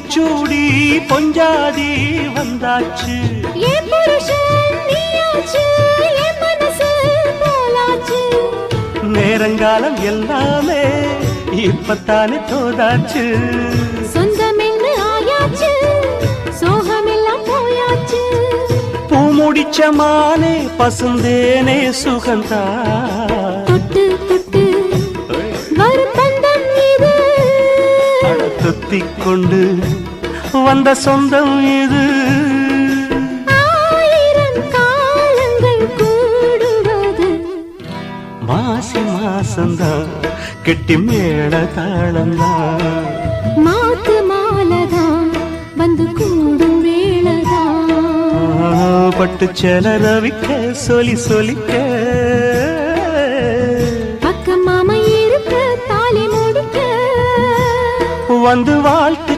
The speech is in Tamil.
பூச்சூடி பொஞ்சாதி வந்தாச்சு என் புருஷன் நீயாச்சு என் மனசு போலாச்சு நேரங்காலம் எல்லாமே இப்பத்தானே தோதாச்சு சொந்தம் என்ன ஆயாச்சு சோகமெல்லாம் போயாச்சு பூ முடிச்ச மானே பசுந்தேனே சுகந்தா தொட்டு தொட்டு வரும் பந்தம் இது துத்திக் கொண்டு வந்த சொந்தம் இது ஆயிரம் காலங்கள் கூடுவது மாசி மாசந்தான் கெட்டி மேள தாளந்தான் மாத்து மாலதான் வந்து கூடும் வேளதான் பட்டு செல ரவிக்க சொல்லி சொல்லிக்க பக்கம் மாமா இருக்க தாலி முடிக்க வந்து வாழ்த்து